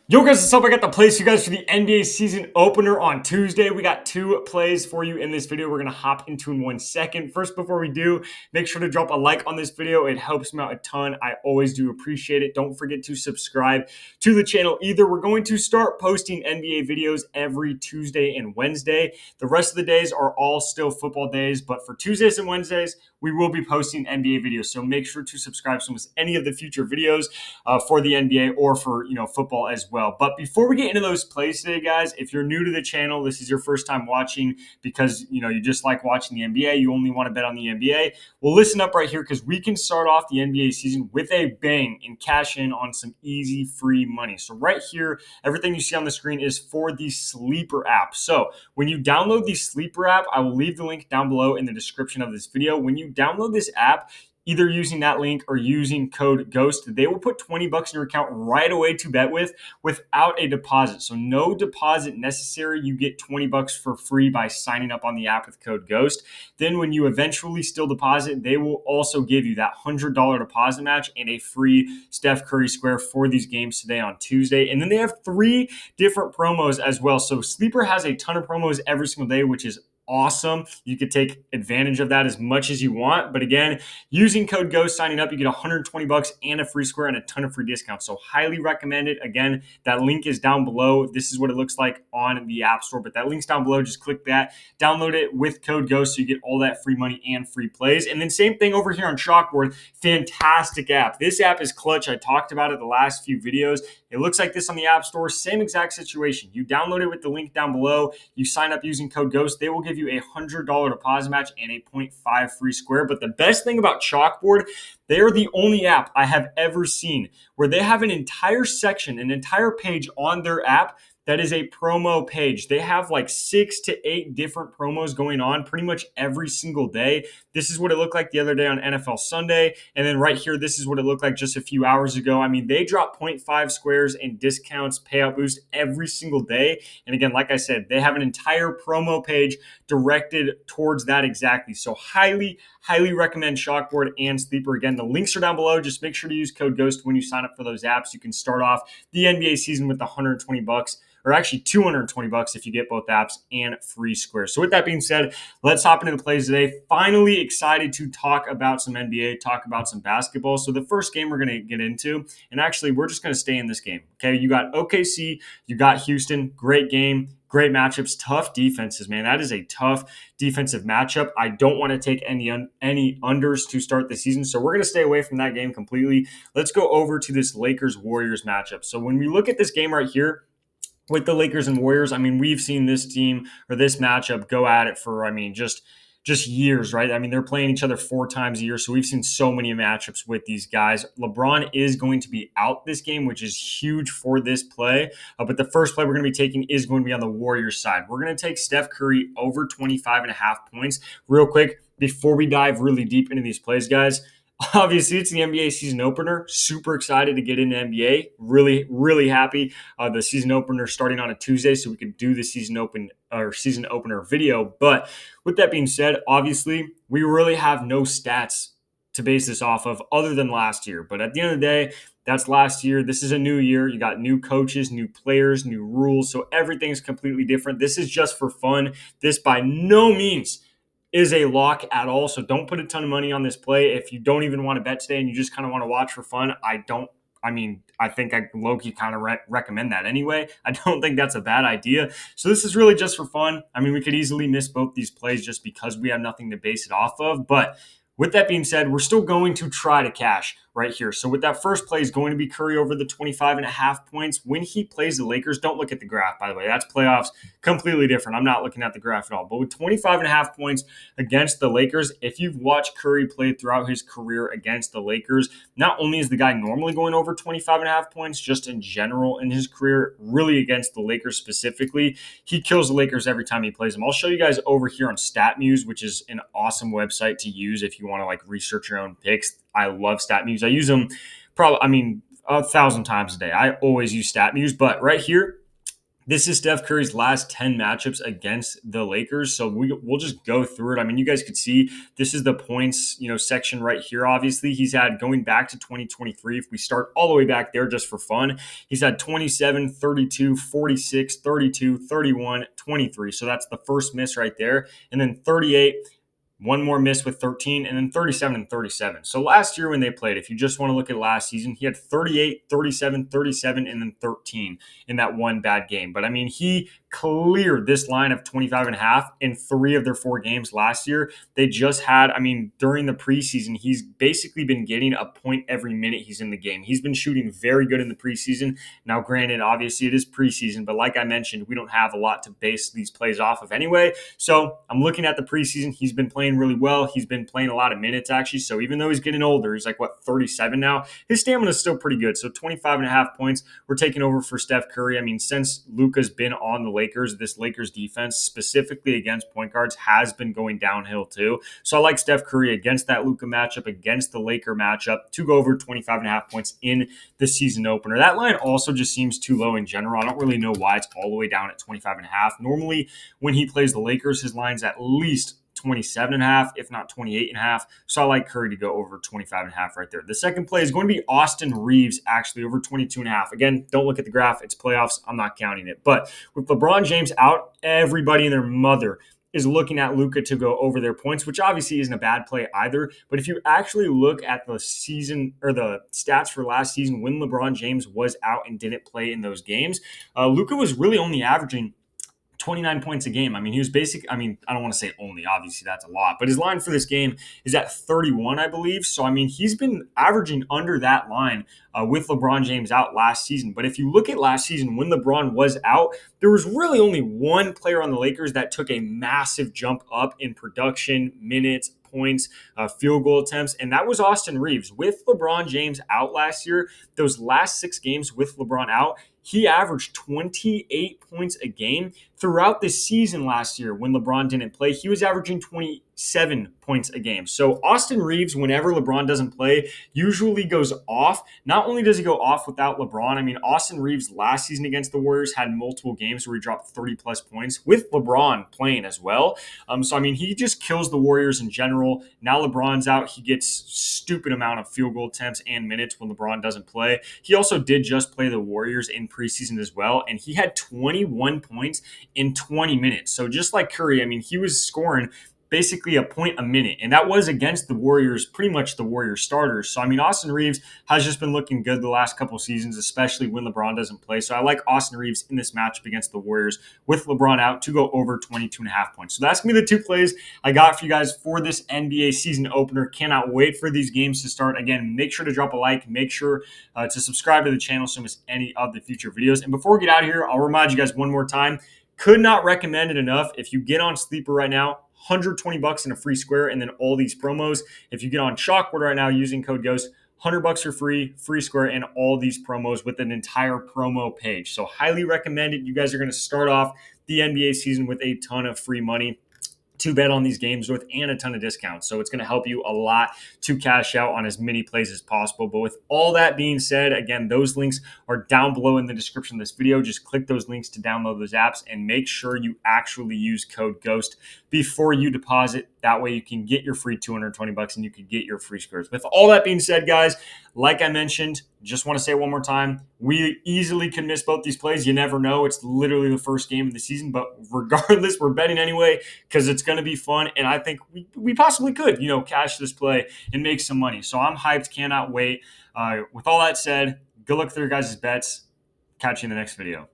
Yo guys, what's up? I got the plays for you guys for the NBA season opener on Tuesday. We got two plays for you in this video. We're going to hop into in 1 second. First, before we do, make sure to drop a like on this video. It helps me out a ton. I always do appreciate it. Don't forget to subscribe to the channel either. We're going to start posting NBA videos every Tuesday and Wednesday. The rest of the days are all still football days, but for Tuesdays and Wednesdays, we will be posting NBA videos. So make sure to subscribe to any of the future videos for the NBA or for football as well. But before we get into those plays today, guys, if you're new to the channel, this is your first time watching because you just like watching the NBA, you only want to bet on the NBA. Well, listen up right here because we can start off the NBA season with a bang and cash in on some easy free money. So right here, everything you see on the screen is for the Sleeper app. So when you download the Sleeper app, I will leave the link down below in the description of this video. When you download this app, either using that link or using code GHOST, they will put $20 in your account right away to bet with without a deposit. So no deposit necessary. You get $20 for free by signing up on the app with code GHOST. Then when you eventually still deposit, they will also give you that $100 deposit match and a free Steph Curry square for these games today on Tuesday. And then they have 3 different promos as well. So Sleeper has a ton of promos every single day, which is awesome. You could take advantage of that as much as you want. But again, using code GHOST signing up, you get $120 and a free square and a ton of free discounts. So highly recommend it. Again, that link is down below. This is what it looks like on the App Store, but that link's down below. Just click that, download it with code GHOST so you get all that free money and free plays. And then same thing over here on Chalkboard. Fantastic app. This app is clutch. I talked about it the last few videos. It looks like this on the App Store. Same exact situation. You download it with the link down below. You sign up using code GHOST. They will give you a $100 deposit match and a 0.5 free square. But the best thing about Chalkboard, they are the only app I have ever seen where they have an entire section, an entire page on their app that is a promo page. They have like 6 to 8 different promos going on pretty much every single day. This is what it looked like the other day on NFL Sunday. And then right here, this is what it looked like just a few hours ago. I mean, they drop 0.5 squares and discounts, payout boost every single day. And again, like I said, they have an entire promo page directed towards that exactly. So highly recommend Chalkboard and Sleeper. Again, the links are down below. Just make sure to use code GHOST when you sign up for those apps. You can start off the NBA season with $120, or actually $220 if you get both apps and free squares. So with that being said, let's hop into the plays today. Finally excited to talk about some NBA, talk about some basketball. So the first game we're going to get into, and actually we're just going to stay in this game. Okay, you got OKC, you got Houston, great game. Great matchups, tough defenses, man. That is a tough defensive matchup. I don't want to take any unders to start the season, so we're going to stay away from that game completely. Let's go over to this Lakers-Warriors matchup. So when we look at this game right here, with the Lakers and Warriors, I mean, we've seen this team or this matchup go at it for, just years, right? I mean, they're playing each other 4 times a year, so we've seen so many matchups with these guys. LeBron is going to be out this game, which is huge for this play. But the first play we're going to be taking is going to be on the Warriors side. We're going to take Steph Curry over 25.5 points. Real quick, before we dive really deep into these plays, guys, obviously, it's the NBA season opener. Super excited to get into NBA. Really happy. The season opener starting on a Tuesday, so we could do the season opener video. But with that being said, obviously, we really have no stats to base this off of other than last year. But at the end of the day, that's last year. This is a new year. You got new coaches, new players, new rules. So everything's completely different. This is just for fun. This by no means is a lock at all. So don't put a ton of money on this play. If you don't even want to bet today and you just kind of want to watch for fun, I think I low-key kind of recommend that anyway. I don't think that's a bad idea. So this is really just for fun. I mean, we could easily miss both these plays just because we have nothing to base it off of. But with that being said, we're still going to try to cash right here. So with that first play is going to be Curry over the 25.5 points. When he plays the Lakers, don't look at the graph, by the way. That's playoffs, completely different. I'm not looking at the graph at all. But with 25.5 points against the Lakers, if you've watched Curry play throughout his career against the Lakers, not only is the guy normally going over 25.5 points, just in general in his career, really against the Lakers specifically, he kills the Lakers every time he plays them. I'll show you guys over here on StatMuse, which is an awesome website to use if you want to research your own picks. I love StatMuse. I use them 1,000 times a day. I always use StatMuse, but right here, This is Steph Curry's last 10 matchups against the Lakers. So we'll just go through it. I mean, you guys could see this is the points, section right here. Obviously, he's had going back to 2023. If we start all the way back there just for fun, he's had 27, 32, 46, 32, 31, 23. So that's the first miss right there. And then 38, one more miss with 13, and then 37 and 37. So last year when they played, if you just want to look at last season, he had 38, 37, 37, and then 13 in that one bad game. But I mean, he cleared this line of 25 and a half in 3 of their 4 games last year. They just had, I mean, during the preseason, he's basically been getting a point every minute he's in the game. He's been shooting very good in the preseason. Now, granted, obviously it is preseason, but like I mentioned, we don't have a lot to base these plays off of anyway. So I'm looking at the preseason. He's been playing really well. He's been playing a lot of minutes, actually. So even though he's getting older, he's like, 37 now, his stamina is still pretty good. So 25 and a half points. We're taking over for Steph Curry. I mean, since Luka's been on the Lakers, this Lakers defense, specifically against point guards, has been going downhill too. So I like Steph Curry against that Luka matchup, against the Laker matchup, to go over 25 and a half points in the season opener. That line also just seems too low in general. I don't really know why it's all the way down at 25 and a half. Normally, when he plays the Lakers, his line's at least 27 and a half, if not 28 and a half. So I like Curry to go over 25 and a half right there. The second play is going to be Austin Reaves, actually over 22 and a half. Again, don't look at the graph. It's playoffs. I'm not counting it. But with LeBron James out, everybody and their mother is looking at Luka to go over their points, which obviously isn't a bad play either. But if you actually look at the season or the stats for last season when LeBron James was out and didn't play in those games, Luka was really only averaging 29 points a game. I mean, he was I don't want to say only, obviously that's a lot, but his line for this game is at 31, I believe. So, I mean, he's been averaging under that line with LeBron James out last season. But if you look at last season when LeBron was out, there was really only one player on the Lakers that took a massive jump up in production, minutes, points, field goal attempts, and that was Austin Reaves. With LeBron James out last year, those last 6 games with LeBron out, he averaged 28 points a game. Throughout the season last year, when LeBron didn't play, he was averaging 27 points a game. So Austin Reaves, whenever LeBron doesn't play, usually goes off. Not only does he go off without LeBron, I mean, Austin Reaves last season against the Warriors had multiple games where he dropped 30 plus points with LeBron playing as well. So, I mean, he just kills the Warriors in general. Now LeBron's out. He gets stupid amount of field goal attempts and minutes when LeBron doesn't play. He also did just play the Warriors in preseason as well, and he had 21 points in 20 minutes. So just like Curry, I mean, he was scoring basically a point a minute. And that was against the Warriors, pretty much the Warriors starters. So, I mean, Austin Reaves has just been looking good the last couple seasons, especially when LeBron doesn't play. So I like Austin Reaves in this matchup against the Warriors with LeBron out to go over 22 and a half points. So that's going to be the 2 plays I got for you guys for this NBA season opener. Cannot wait for these games to start. Again, make sure to drop a like. Make sure to subscribe to the channel so you don't miss any of the future videos. And before we get out of here, I'll remind you guys one more time. Could not recommend it enough. If you get on Sleeper right now, $120 in a free square, and then all these promos. If you get on Chalkboard right now using code GHOST, $100 for free square, and all these promos with an entire promo page. So highly recommend it. You guys are going to start off the NBA season with a ton of free money to bet on these games with, and a ton of discounts. So it's going to help you a lot to cash out on as many plays as possible. But with all that being said, again, those links are down below in the description of this video. Just click those links to download those apps and make sure you actually use code GHOST before you deposit. That way you can get your free $220 and you can get your free squares. With all that being said, guys, like I mentioned, just want to say it one more time, we easily can miss both these plays. You never know. It's literally the first game of the season. But regardless, we're betting anyway because it's going to be fun. And I think we possibly could, cash this play and make some money. So I'm hyped. Cannot wait. With all that said, good luck with your guys' bets. Catch you in the next video.